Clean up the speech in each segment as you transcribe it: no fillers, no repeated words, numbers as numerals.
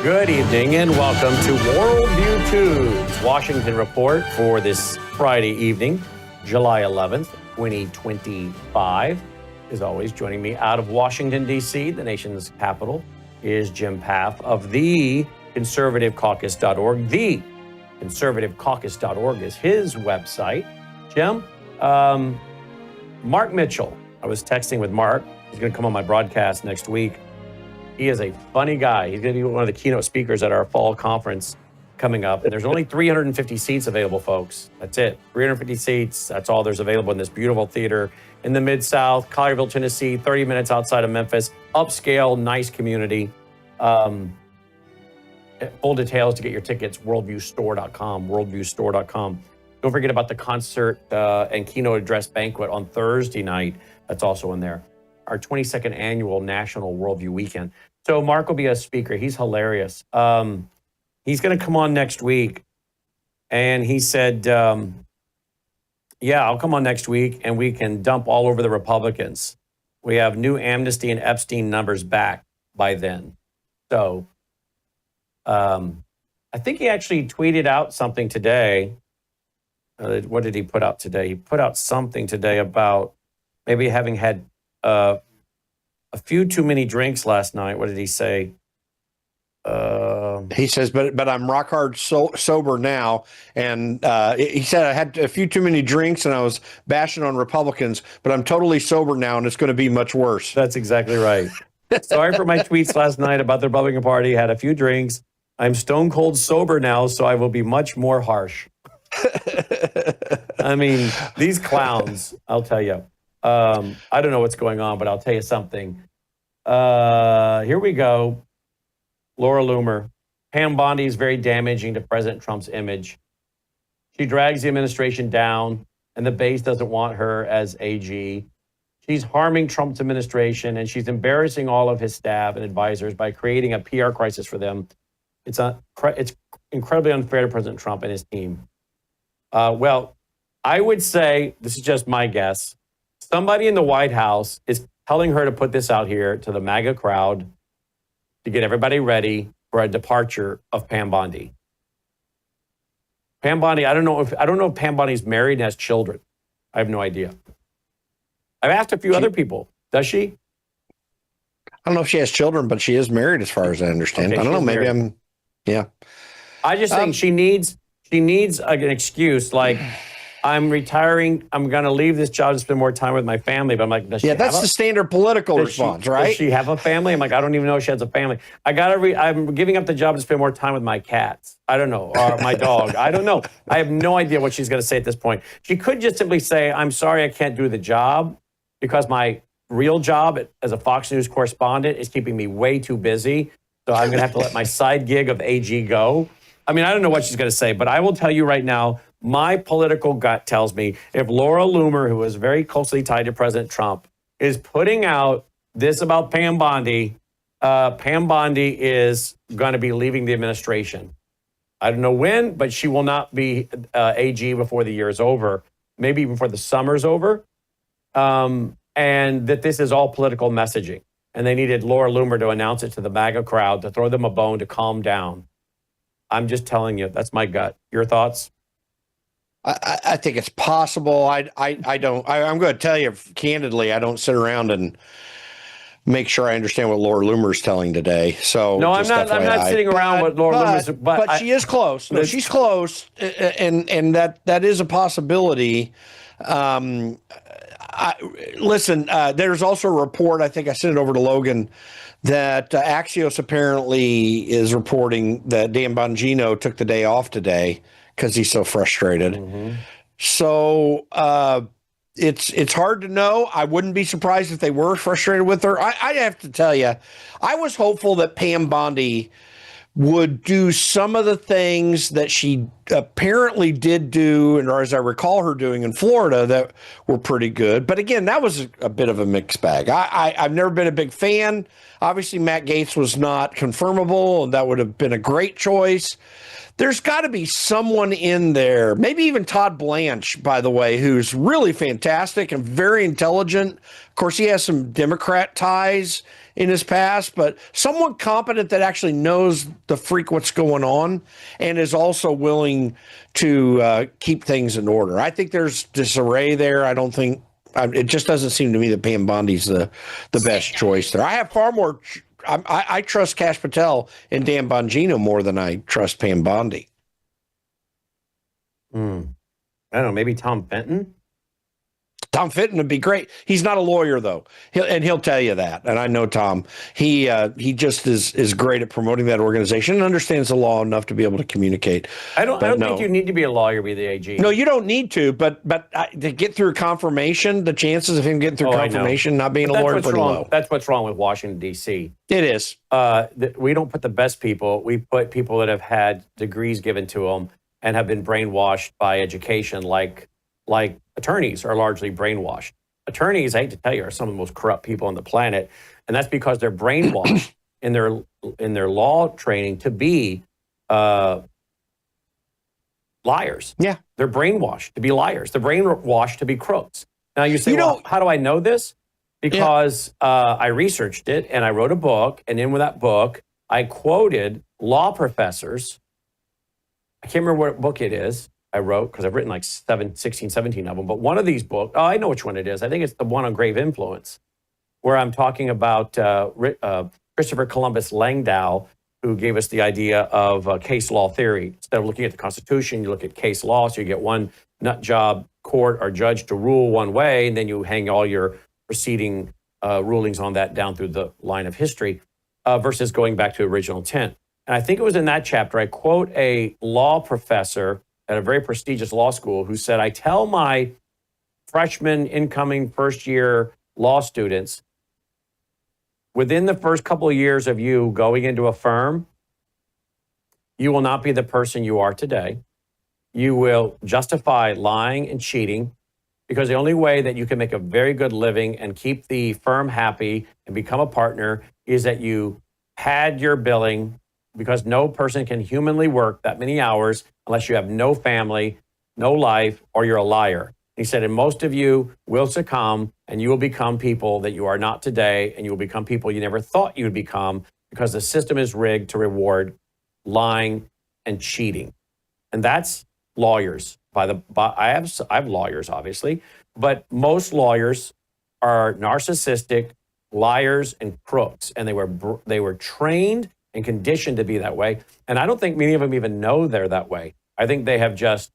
Good evening and welcome to Worldview Tube's Washington Report for this Friday evening, July 11th, 2025. As always, joining me out of Washington, D.C., the nation's capital, is Jim Paff of the conservativecaucus.org. The conservativecaucus.org is his website. Jim, Mark Mitchell, I was texting with Mark. He's going to come on my broadcast next week. He is a funny guy. He's going to be one of the keynote speakers at our fall conference coming up. And there's only 350 seats available, folks. That's it. 350 seats. That's all there's available in this beautiful theater in the Mid-South, Collierville, Tennessee, 30 minutes outside of Memphis. Upscale, nice community. Full details to get your tickets, worldviewstore.com, worldviewstore.com. Don't forget about the concert and keynote address banquet on Thursday night. That's also in there. Our 22nd annual National Worldview Weekend. So Mark will be a speaker. He's hilarious. He's going to come on next week. And he said, yeah, I'll come on next week and we can dump all over the Republicans. We have new amnesty and Epstein numbers back by then. So I think he actually tweeted out something today. What did he put out today? He put out something today about maybe having had a few too many drinks last night. What did he say? He says, but I'm rock hard sober now. And he said I had a few too many drinks and I was bashing on Republicans, but I'm totally sober now and it's going to be much worse. That's exactly right. Sorry for my tweets last night about the Republican Party. Had a few drinks. I'm stone cold sober now, so I will be much more harsh. I mean, these clowns, I'll tell you. I don't know what's going on, but I'll tell you something. Here we go. Laura Loomer. Pam Bondi is very damaging to President Trump's image. She drags the administration down, and the base doesn't want her as AG. She's harming Trump's administration, and she's embarrassing all of his staff and advisors by creating a PR crisis for them. It's incredibly unfair to President Trump and his team. Well, I would say, this is just my guess, somebody in the White House is telling her to put this out here to the MAGA crowd to get everybody ready for a departure of Pam Bondi. Pam Bondi, I don't know if Pam Bondi's married and has children. I have no idea. I've asked a few other people. Does she? I don't know if she has children, but she is married as far as I understand. Okay, I don't know. Maybe yeah. I just think she needs an excuse like, I'm retiring. I'm going to leave this job to spend more time with my family. But I'm like, that's the standard political response, right? Does she have a family? I'm like, I don't even know if she has a family. I'm giving up the job to spend more time with my cats. I don't know. Or my dog. I don't know. I have no idea what she's going to say at this point. She could just simply say, I'm sorry, I can't do the job because my real job as a Fox News correspondent is keeping me way too busy. So I'm going to have to let my side gig of AG go. I mean, I don't know what she's going to say, but I will tell you right now, my political gut tells me if Laura Loomer, who is very closely tied to President Trump, is putting out this about Pam Bondi, Pam Bondi is going to be leaving the administration. I don't know when, but she will not be AG before the year is over, maybe even before the summer's over, and that this is all political messaging. And they needed Laura Loomer to announce it to the MAGA crowd, to throw them a bone, to calm down. I'm just telling you, that's my gut. Your thoughts? I think it's possible. I'm going to tell you candidly, I don't sit around and make sure I understand what Laura Loomer's telling today. So no, I'm not sitting around with Laura Loomer's, but she is close. No, she's close, and that is a possibility. Listen, there's also a report. I think I sent it over to Logan that Axios apparently is reporting that Dan Bongino took the day off today because he's so frustrated. Mm-hmm. So it's hard to know. I wouldn't be surprised if they were frustrated with her. I have to tell you, I was hopeful that Pam Bondi would do some of the things that she apparently did do, and or as I recall her doing in Florida, that were pretty good. But again, that was a bit of a mixed bag. I've never been a big fan. Obviously, Matt Gaetz was not confirmable, and that would have been a great choice. there's got to be someone in there, maybe even Todd Blanche, by the way, who's really fantastic and very intelligent. Of course, he has some Democrat ties in his past, but someone competent that actually knows the freak what's going on and is also willing to keep things in order. I think there's disarray there. I don't think it just doesn't seem to me that Pam Bondi's the best choice there. I have far more. I trust Kash Patel and Dan Bongino more than I trust Pam Bondi. I don't know. Maybe Tom Fenton. Tom Fenton would be great. He's not a lawyer, though. He'll tell you that. And I know Tom. He just is great at promoting that organization and understands the law enough to be able to communicate. I don't think you need to be a lawyer to be the AG. No, you don't need to. But to get through confirmation, the chances of him getting through confirmation, not being a lawyer, pretty low. That's what's wrong with Washington, D.C. It is. We don't put the best people. We put people that have had degrees given to them and have been brainwashed by education, like attorneys are largely brainwashed. Attorneys, I hate to tell you, are some of the most corrupt people on the planet, and that's because they're brainwashed in their law training to be liars. Yeah, they're brainwashed to be liars. They're brainwashed to be crooks. Now you say, well, how do I know this? Because I researched it and I wrote a book, and in with that book, I quoted law professors. I can't remember what book it is. I wrote, because I've written like 16, 17 of them. But one of these books, I know which one it is. I think it's the one on grave influence, where I'm talking about Christopher Columbus Langdow, who gave us the idea of case law theory. Instead of looking at the Constitution, you look at case law. So you get one nut job court or judge to rule one way, and then you hang all your preceding rulings on that down through the line of history versus going back to original intent. And I think it was in that chapter, I quote a law professor at a very prestigious law school who said, I tell my freshman incoming first year law students, within the first couple of years of you going into a firm, you will not be the person you are today. You will justify lying and cheating, because the only way that you can make a very good living and keep the firm happy and become a partner is that you pad your billing, because no person can humanly work that many hours unless you have no family, no life, or you're a liar. He said, and most of you will succumb, and you will become people that you are not today, and you will become people you never thought you would become, because the system is rigged to reward lying and cheating. And that's lawyers. I have lawyers, obviously, but most lawyers are narcissistic liars and crooks, and they were trained and conditioned to be that way. And I don't think many of them even know they're that way. I think they have just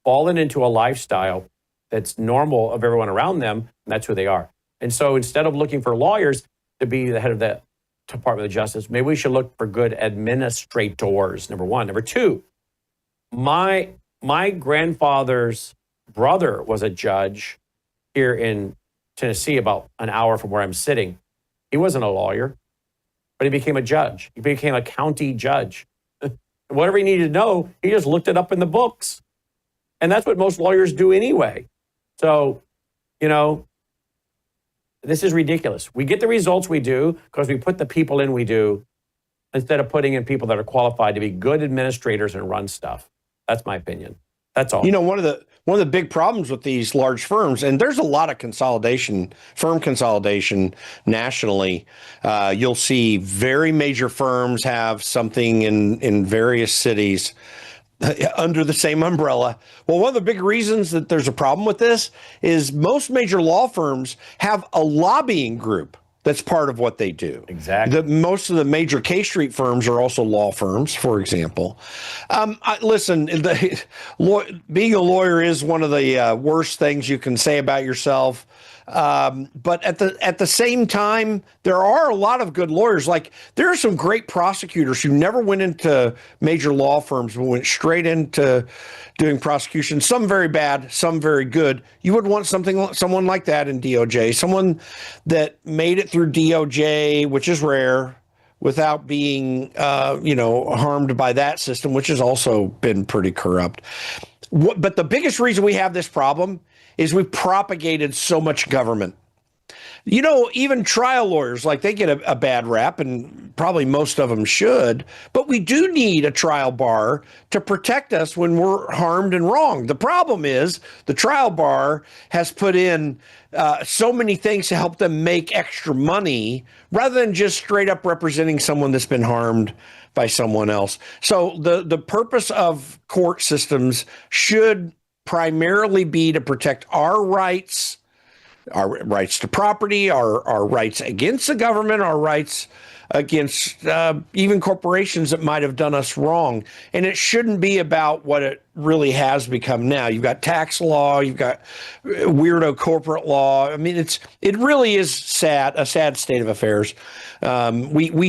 fallen into a lifestyle that's normal of everyone around them, and that's who they are. And so instead of looking for lawyers to be the head of the Department of Justice, maybe we should look for good administrators, number one. Number two, my grandfather's brother was a judge here in Tennessee, about an hour from where I'm sitting. He wasn't a lawyer, but he became a judge. He became a county judge. Whatever he needed to know, he just looked it up in the books. And that's what most lawyers do anyway. So, this is ridiculous. We get the results we do because we put the people in we do, instead of putting in people that are qualified to be good administrators and run stuff. That's my opinion. That's all. One of the big problems with these large firms, and there's a lot of firm consolidation nationally. You'll see very major firms have something in various cities under the same umbrella. Well, one of the big reasons that there's a problem with this is most major law firms have a lobbying group that's part of what they do. Exactly. Most of the major K Street firms are also law firms, for example. Listen, being a lawyer is one of the worst things you can say about yourself. But at the same time, there are a lot of good lawyers. Like, there are some great prosecutors who never went into major law firms, but went straight into doing prosecution. Some very bad, some very good. You would want someone like that in DOJ, someone that made it through DOJ, which is rare, without being, harmed by that system, which has also been pretty corrupt. But the biggest reason we have this problem is we've propagated so much government. Even trial lawyers, like they get a bad rap, and probably most of them should, but we do need a trial bar to protect us when we're harmed and wronged. The problem is the trial bar has put in so many things to help them make extra money rather than just straight up representing someone that's been harmed by someone else. So the purpose of court systems should primarily be to protect our rights to property, our rights against the government, our rights against even corporations that might have done us wrong. And it shouldn't be about what it really has become now. You've got tax law, you've got weirdo corporate law. I mean, it really is a sad state of affairs. We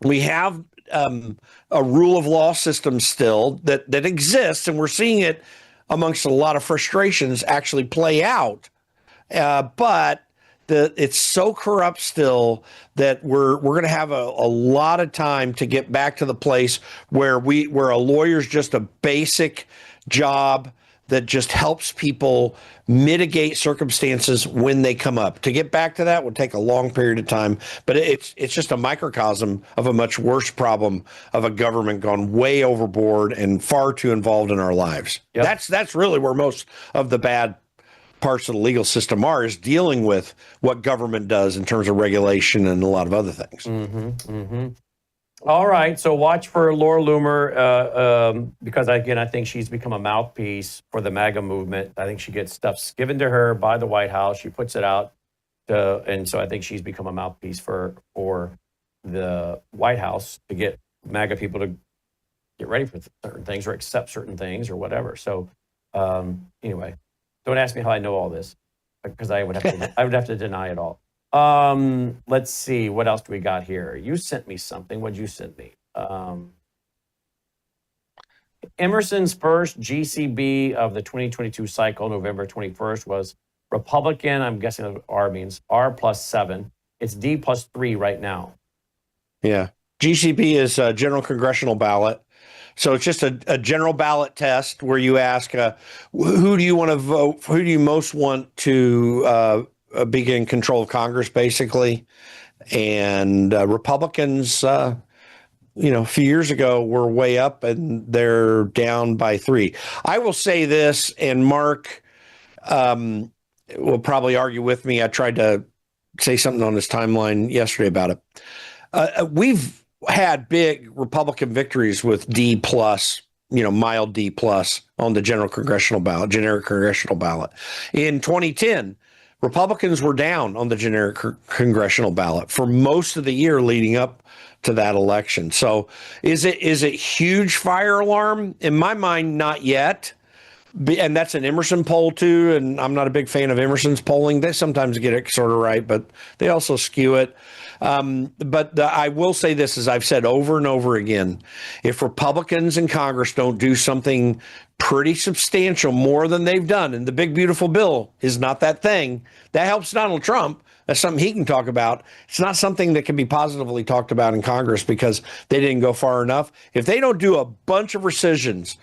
have a rule of law system still that exists, and we're seeing it amongst a lot of frustrations actually play out. But it's so corrupt still that we're going to have a lot of time to get back to the place where a lawyer's just a basic job that just helps people mitigate circumstances when they come up. To get back to that would take a long period of time, but it's just a microcosm of a much worse problem of a government gone way overboard and far too involved in our lives. Yep. That's really where most of the bad parts of the legal system is dealing with what government does in terms of regulation and a lot of other things. All right, so watch for Laura Loomer because, again, I think she's become a mouthpiece for the MAGA movement. I think she gets stuff given to her by the White House. She puts it out, and so I think she's become a mouthpiece for the White House to get MAGA people to get ready for certain things or accept certain things or whatever. So anyway, don't ask me how I know all this because I would have to deny it all. Let's see, what else do we got here? You sent me something. What'd you send me? Emerson's first GCB of the 2022 cycle, November 21st, was Republican. I'm guessing what R means. R +7. It's D +3 right now. Yeah. GCB is a general congressional ballot. So it's just a general ballot test where you ask, who do you want to vote? Who do you most want to be in control of Congress, basically? And Republicans, a few years ago were way up, and they're down by 3. I will say this, and Mark will probably argue with me. I tried to say something on his timeline yesterday about it. We've had big Republican victories with D+, mild D+ on the generic congressional ballot. In 2010, Republicans were down on the generic congressional ballot for most of the year leading up to that election. So is it huge fire alarm? In my mind, not yet. And that's an Emerson poll too, and I'm not a big fan of Emerson's polling. They sometimes get it sort of right, but they also skew it. I will say this, as I've said over and over again, if Republicans in Congress don't do something pretty substantial, more than they've done, and the big beautiful bill is not that thing, that helps Donald Trump. That's something he can talk about. It's not something that can be positively talked about in Congress because they didn't go far enough. If they don't do a bunch of rescissions,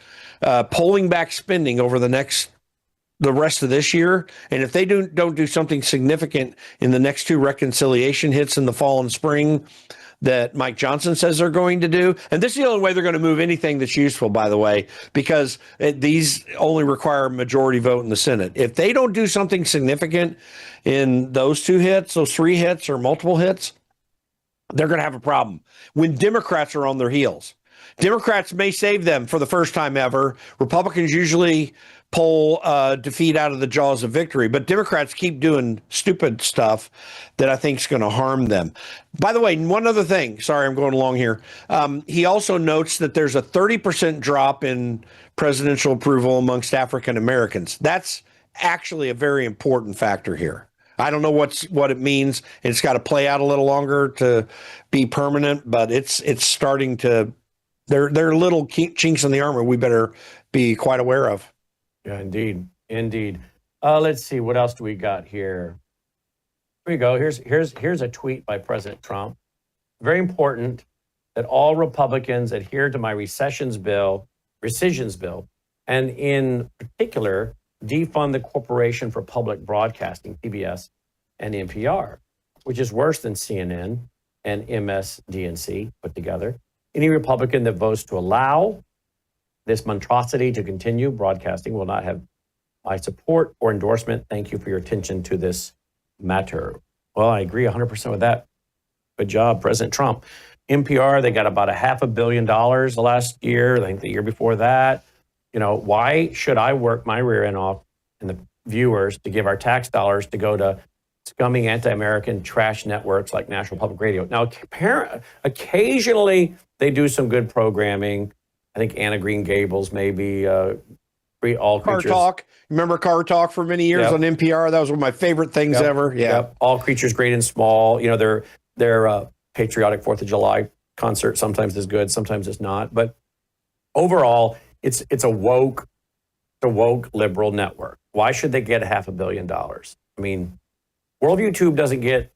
pulling back spending over the rest of this year, and if they don't do something significant in the next 2 reconciliation hits in the fall and spring that Mike Johnson says they're going to do, and this is the only way they're going to move anything that's useful, by the way, because these only require a majority vote in the Senate. If they don't do something significant in those 2 hits, those 3 hits or multiple hits, they're going to have a problem when Democrats are on their heels. Democrats may save them for the first time ever. Republicans usually pull defeat out of the jaws of victory, but Democrats keep doing stupid stuff that I think is going to harm them. By the way, one other thing, sorry, I'm going along here. He also notes that there's a 30% drop in presidential approval amongst African Americans. That's actually a very important factor here. I don't know what it means. It's got to play out a little longer to be permanent, but it's starting to. They're little chinks in the armor we better be quite aware of. Yeah, indeed. Let's see, what else do we got here? Here we go. Here's a tweet by President Trump. Very important that all Republicans adhere to my rescissions bill, and in particular, defund the Corporation for Public Broadcasting, PBS, and NPR, which is worse than CNN and MSDNC put together. Any Republican that votes to allow this monstrosity to continue broadcasting will not have my support or endorsement. Thank you for your attention to this matter. Well, I agree 100% with that. Good job, President Trump. NPR, they got about $500 million the last year. I think the year before that. You know, why should I work my rear end off and the viewers to give our tax dollars to go to scummy anti-American trash networks like National Public Radio? Now, occasionally they do some good programming. I think Anna Green Gables maybe all Car creatures. Talk. Remember Car Talk for many years on NPR? That was one of my favorite things ever. Yeah. All creatures great and small. You know, their patriotic 4th of July concert sometimes is good, sometimes it's not. But overall, it's a woke liberal network. Why should they get $500 million? I mean, Worldview Tube doesn't get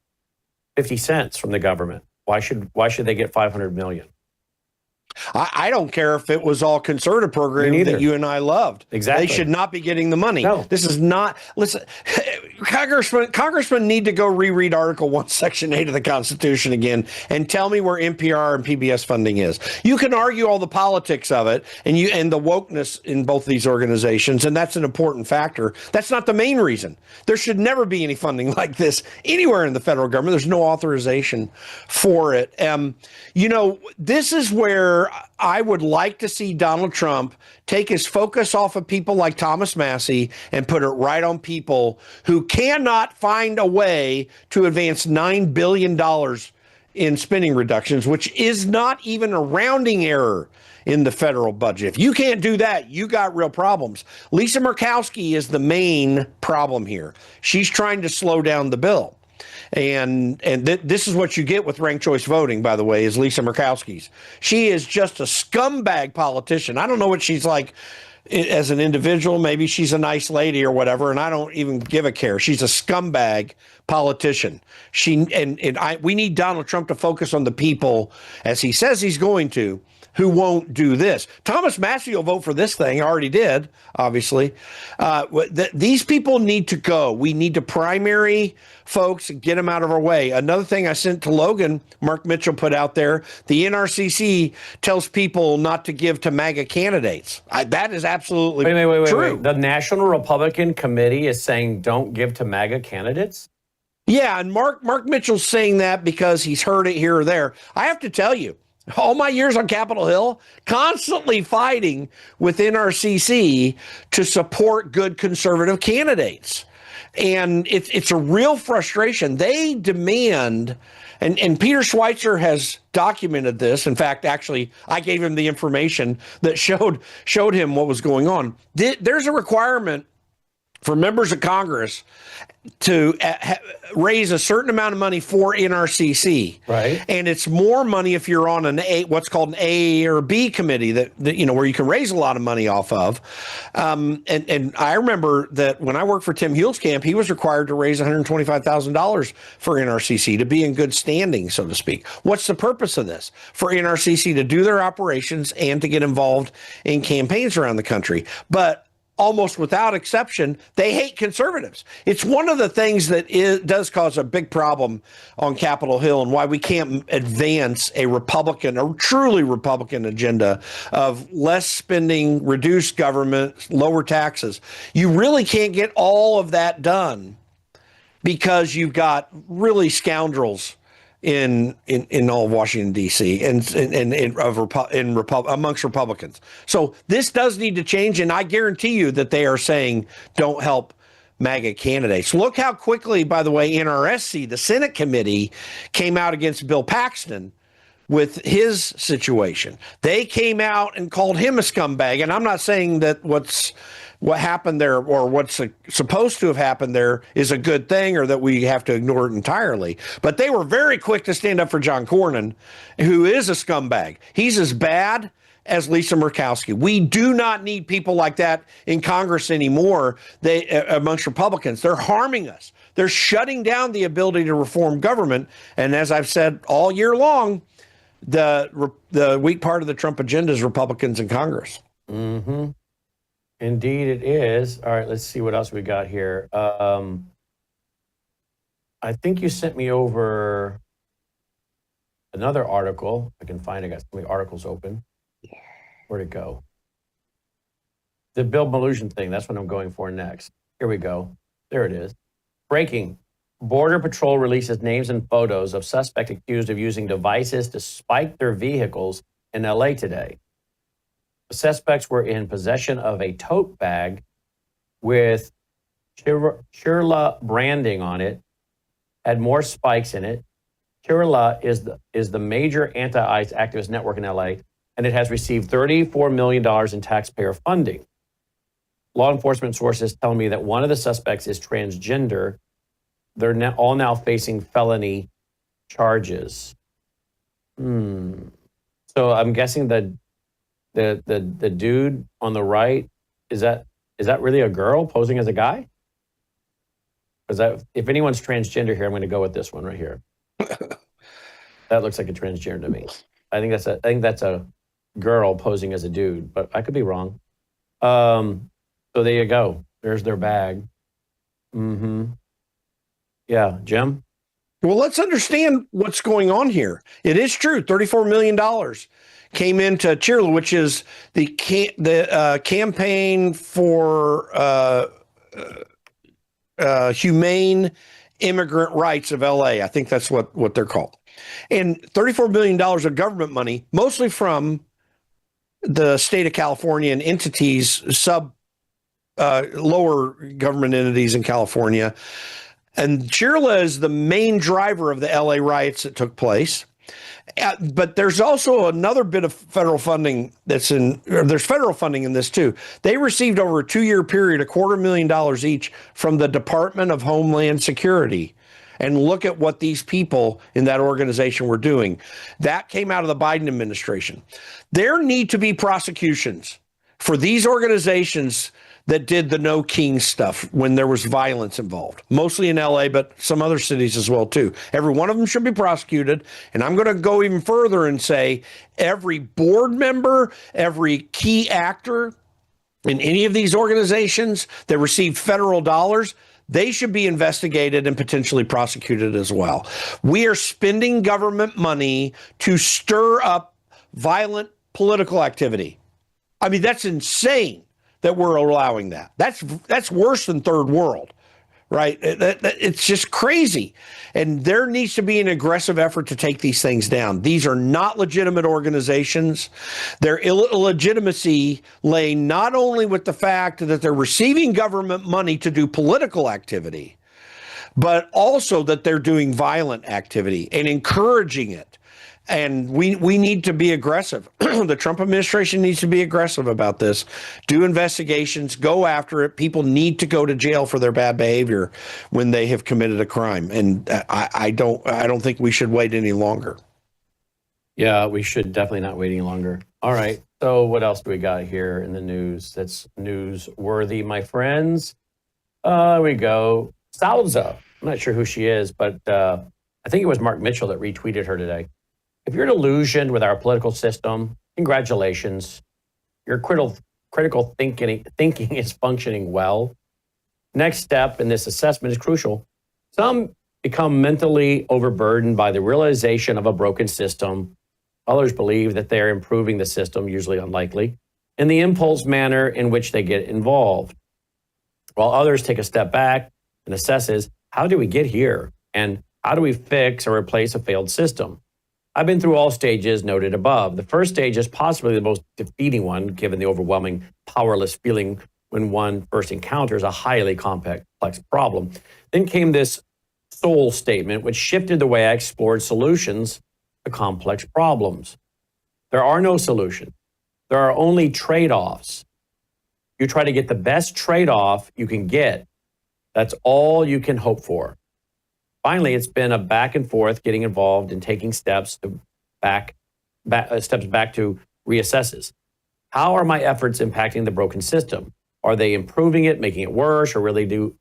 50 cents from the government. Why should they get 500 million? I don't care if it was all conservative programming that you and I loved. Exactly. They should not be getting the money. No. This is not, listen, Congressmen need to go reread Article 1, Section 8 of the Constitution again and tell me where NPR and PBS funding is. You can argue all the politics of it and the wokeness in both these organizations, and that's an important factor. That's not the main reason. There should never be any funding like this anywhere in the federal government. There's no authorization for it. You know, this is where I would like to see Donald Trump take his focus off of people like Thomas Massie and put it right on people who cannot find a way to advance $9 billion in spending reductions, which is not even a rounding error in the federal budget. If you can't do that, you got real problems. Lisa Murkowski is the main problem here. She's trying to slow down the bill. And this is what you get with ranked choice voting, by the way, is Lisa Murkowski's. She is just a scumbag politician. I don't know what she's like as an individual. Maybe she's a nice lady or whatever, and I don't even give a care. She's a scumbag politician. We need Donald Trump to focus on the people, as he says he's going to, who won't do this. Thomas Massie will vote for this thing, already did, obviously. These people need to go. We need to primary folks and get them out of our way. Another thing I sent to Logan, Mark Mitchell put out there, the NRCC tells people not to give to MAGA candidates. That is absolutely true. Wait. The National Republican Committee is saying don't give to MAGA candidates? Yeah, and Mark Mitchell's saying that because he's heard it here or there. I have to tell you, all my years on Capitol Hill, constantly fighting with NRCC to support good conservative candidates. And it's a real frustration. They demand, and Peter Schweitzer has documented this. In fact, actually, I gave him the information that showed him what was going on. There's a requirement for members of Congress to raise a certain amount of money for NRCC. Right. And it's more money if you're on what's called an A or B committee that where you can raise a lot of money off of. And I remember that when I worked for Tim Huelskamp, he was required to raise $125,000 for NRCC to be in good standing, so to speak. What's the purpose of this? For NRCC to do their operations and to get involved in campaigns around the country. But almost without exception, they hate conservatives. It's one of the things that does cause a big problem on Capitol Hill and why we can't advance a truly Republican agenda of less spending, reduced government, lower taxes. You really can't get all of that done because you've got really scoundrels in all of Washington, D.C. and amongst Republicans. So this does need to change, and I guarantee you that they are saying don't help MAGA candidates. Look how quickly, by the way, NRSC, the Senate committee, came out against Bill Paxton with his situation. They came out and called him a scumbag, and I'm not saying that what happened there or what's supposed to have happened there is a good thing or that we have to ignore it entirely. But they were very quick to stand up for John Cornyn, who is a scumbag. He's as bad as Lisa Murkowski. We do not need people like that in Congress anymore. Amongst Republicans, they're harming us. They're shutting down the ability to reform government. And as I've said all year long, the weak part of the Trump agenda is Republicans in Congress. Mm-hmm. Indeed, it is. All right, let's see what else we got here. I think you sent me over another article. I can find it. I got so many articles open. Where'd it go? The Bill Mallusion thing. That's what I'm going for next. Here we go. There it is. Breaking. Border Patrol releases names and photos of suspect accused of using devices to spike their vehicles in LA today. The suspects were in possession of a tote bag with Chirla branding on it, had more spikes in it. Chirla is the major anti-ICE activist network in LA, and it has received $34 million in taxpayer funding. Law enforcement sources tell me that one of the suspects is transgender. They're all now facing felony charges. So I'm guessing the dude on the right, is that really a girl posing as a guy? Because if anyone's transgender here, I'm going to go with this one right here. That looks like a transgender to me. I think that's a girl posing as a dude, but I could be wrong. So there you go. There's their bag. Yeah, Jim? Well, let's understand what's going on here. It is true. $34 million came into Chirla, which is the campaign for humane immigrant rights of LA. I think that's what they're called. And $34 million of government money, mostly from the state of California and entities, lower government entities in California. And Chirla is the main driver of the LA riots that took place. But there's also another bit of federal funding there's federal funding in this too. They received over a 2-year period, $250,000 each from the Department of Homeland Security. And look at what these people in that organization were doing. That came out of the Biden administration. There need to be prosecutions for these organizations that did the No King stuff when there was violence involved, mostly in LA, but some other cities as well, too. Every one of them should be prosecuted. And I'm going to go even further and say every board member, every key actor in any of these organizations that received federal dollars, they should be investigated and potentially prosecuted as well. We are spending government money to stir up violent political activity. I mean, that's insane that we're allowing that. That's worse than third world, right? It's just crazy. And there needs to be an aggressive effort to take these things down. These are not legitimate organizations. Their illegitimacy lay not only with the fact that they're receiving government money to do political activity, but also that they're doing violent activity and encouraging it. And we need to be aggressive. The Trump administration needs to be aggressive about this. Do investigations, go after it. People need to go to jail for their bad behavior when they have committed a crime. And I don't think we should wait any longer. Yeah, we should definitely not wait any longer. All right. So what else do we got here in the news that's newsworthy, my friends? There we go. Salza. I'm not sure who she is, but I think it was Mark Mitchell that retweeted her today. If you're delusioned with our political system, congratulations. Your critical thinking is functioning well. Next step in this assessment is crucial. Some become mentally overburdened by the realization of a broken system. Others believe that they're improving the system, usually unlikely, in the impulse manner in which they get involved. While others take a step back and assesses, how do we get here? And how do we fix or replace a failed system? I've been through all stages noted above. The first stage is possibly the most defeating one, given the overwhelming powerless feeling when one first encounters a highly complex problem. Then came this soul statement, which shifted the way I explored solutions to complex problems. There are no solutions. There are only trade-offs. You try to get the best trade-off you can get. That's all you can hope for. Finally, it's been a back and forth, getting involved and taking steps back to reassesses. How are my efforts impacting the broken system? Are they improving it, making it worse, or really do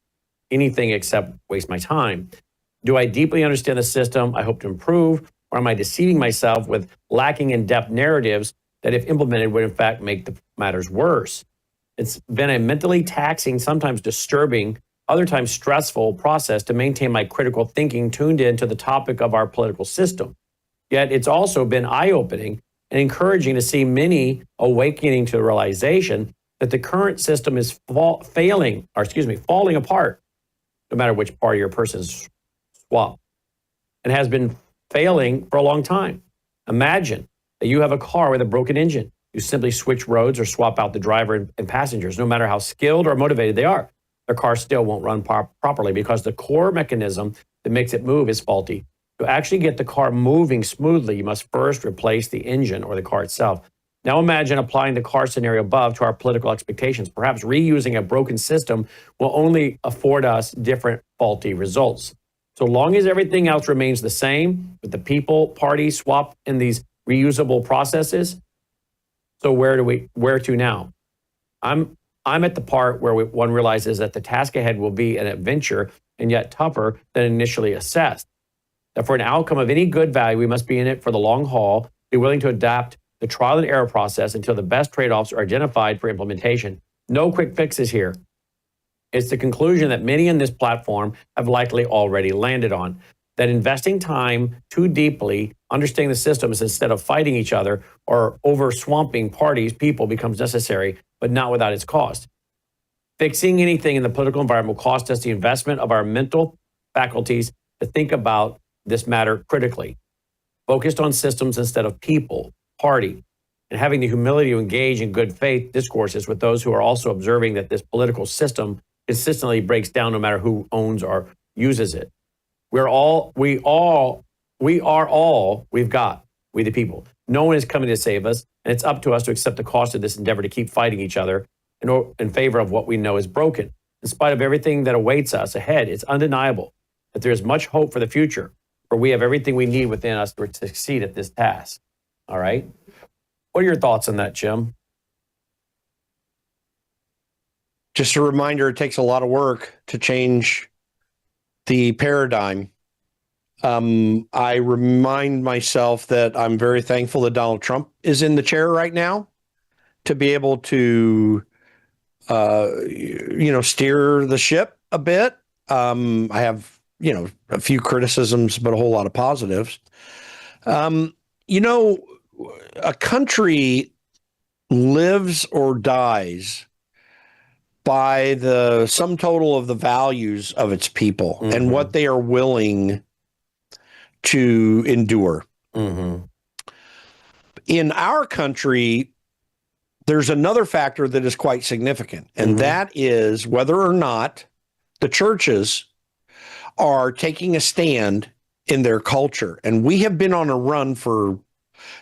anything except waste my time? Do I deeply understand the system I hope to improve, or am I deceiving myself with lacking in-depth narratives that, if implemented, would in fact make the matters worse? It's been a mentally taxing, sometimes disturbing other times stressful process to maintain my critical thinking tuned into the topic of our political system. Yet it's also been eye-opening and encouraging to see many awakening to the realization that the current system is falling apart, no matter which party or person's swap, and has been failing for a long time. Imagine that you have a car with a broken engine. You simply switch roads or swap out the driver and passengers. No matter how skilled or motivated they are, their car still won't run properly because the core mechanism that makes it move is faulty. To actually get the car moving smoothly, you must first replace the engine or the car itself. Now imagine applying the car scenario above to our political expectations. Perhaps reusing a broken system will only afford us different faulty results. So long as everything else remains the same, with the people, party, swap in these reusable processes, so where to now? I'm at the part where one realizes that the task ahead will be an adventure and yet tougher than initially assessed. That for an outcome of any good value, we must be in it for the long haul, be willing to adapt the trial and error process until the best trade-offs are identified for implementation. No quick fixes here. It's the conclusion that many in this platform have likely already landed on, that investing time too deeply, understanding the systems instead of fighting each other or over-swamping parties, people becomes necessary, but not without its cost. Fixing anything in the political environment will cost us the investment of our mental faculties to think about this matter critically, focused on systems instead of people, party, and having the humility to engage in good faith discourses with those who are also observing that this political system consistently breaks down no matter who owns or uses it. We are all we've got, we the people. No one is coming to save us, and it's up to us to accept the cost of this endeavor to keep fighting each other in favor of what we know is broken. In spite of everything that awaits us ahead, it's undeniable that there is much hope for the future, for we have everything we need within us to succeed at this task. All right? What are your thoughts on that, Jim? Just a reminder, it takes a lot of work to change the paradigm. I remind myself that I'm very thankful that Donald Trump is in the chair right now to be able to, steer the ship a bit. I have, a few criticisms, but a whole lot of positives. A country lives or dies by the sum total of the values of its people and what they are willing to endure. Mm-hmm. In our country, there's another factor that is quite significant, and that is whether or not the churches are taking a stand in their culture. And we have been on a run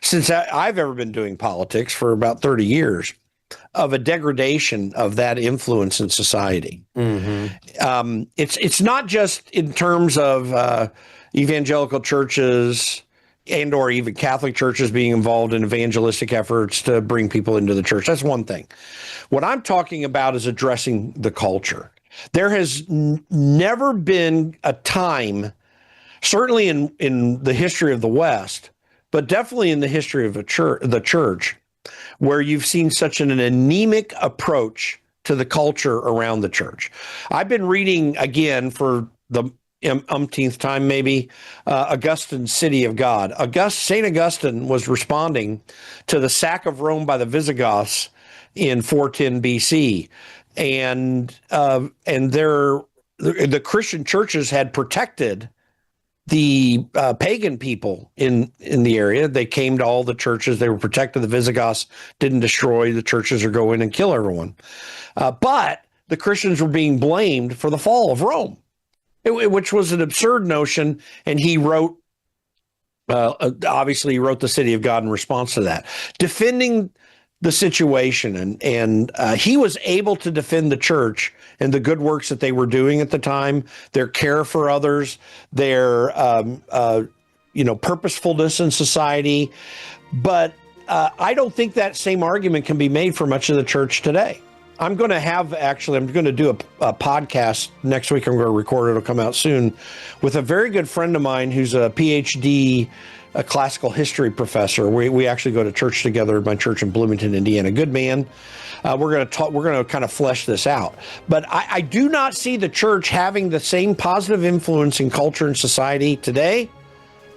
since I've ever been doing politics for about 30 years of a degradation of that influence in society. Mm-hmm. It's not just in terms of evangelical churches and or even Catholic churches being involved in evangelistic efforts to bring people into the church. That's one thing. What I'm talking about is addressing the culture. There has never been a time, certainly in the history of the West, but definitely in the history of the church, where you've seen such an anemic approach to the culture around the church. I've been reading again for the umpteenth time, maybe, Augustine's City of God. St. Augustine was responding to the sack of Rome by the Visigoths in 410 BC. And the Christian churches had protected the pagan people in the area. They came to all the churches. They were protected. The Visigoths didn't destroy the churches or go in and kill everyone. But the Christians were being blamed for the fall of Rome, which was an absurd notion. And he wrote, obviously, he wrote the City of God in response to that, defending the situation. And he was able to defend the church and the good works that they were doing at the time, their care for others, their, purposefulness in society. But I don't think that same argument can be made for much of the church today. I'm going to do a podcast next week. I'm going to record it. It'll come out soon with a very good friend of mine who's a PhD a classical history professor. We actually go to church together at my church in Bloomington, Indiana. Good man. We're going to kind of flesh this out. But I do not see the church having the same positive influence in culture and society today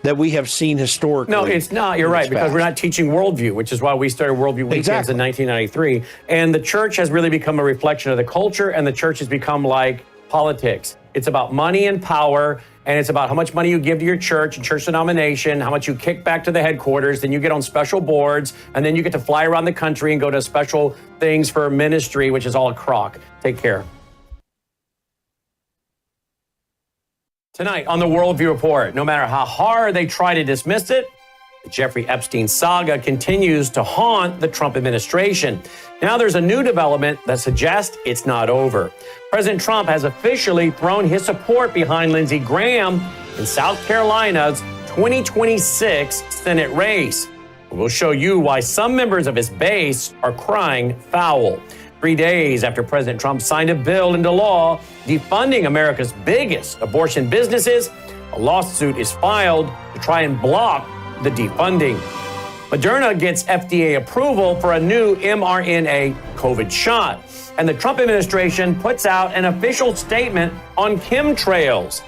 that we have seen historically. No, it's not. You're right, because we're not teaching worldview, which is why we started Worldview Weekends in 1993. And the church has really become a reflection of the culture, and the church has become like politics. It's about money and power, and it's about how much money you give to your church and church denomination, how much you kick back to the headquarters, then you get on special boards, and then you get to fly around the country and go to special things for ministry, which is all a crock. Take care. Tonight on the Worldview Report, no matter how hard they try to dismiss it, the Jeffrey Epstein saga continues to haunt the Trump administration. Now there's a new development that suggests it's not over. President Trump has officially thrown his support behind Lindsey Graham in South Carolina's 2026 Senate race. We'll show you why some members of his base are crying foul. 3 days after President Trump signed a bill into law defunding America's biggest abortion businesses, a lawsuit is filed to try and block the defunding. Moderna gets FDA approval for a new mRNA COVID shot, and the Trump administration puts out an official statement on chemtrails,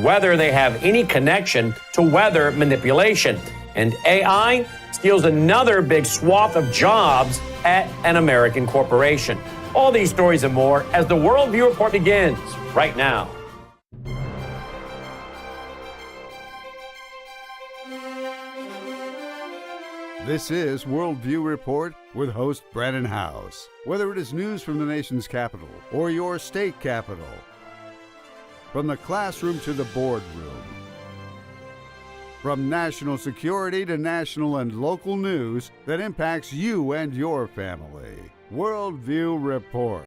whether they have any connection to weather manipulation. And AI steals another big swath of jobs at an American corporation. All these stories and more as the Worldview Report begins right now. This is Worldview Report with host Brandon House. Whether it is news from the nation's capital or your state capital, from the classroom to the boardroom, from national security to national and local news that impacts you and your family. Worldview Report.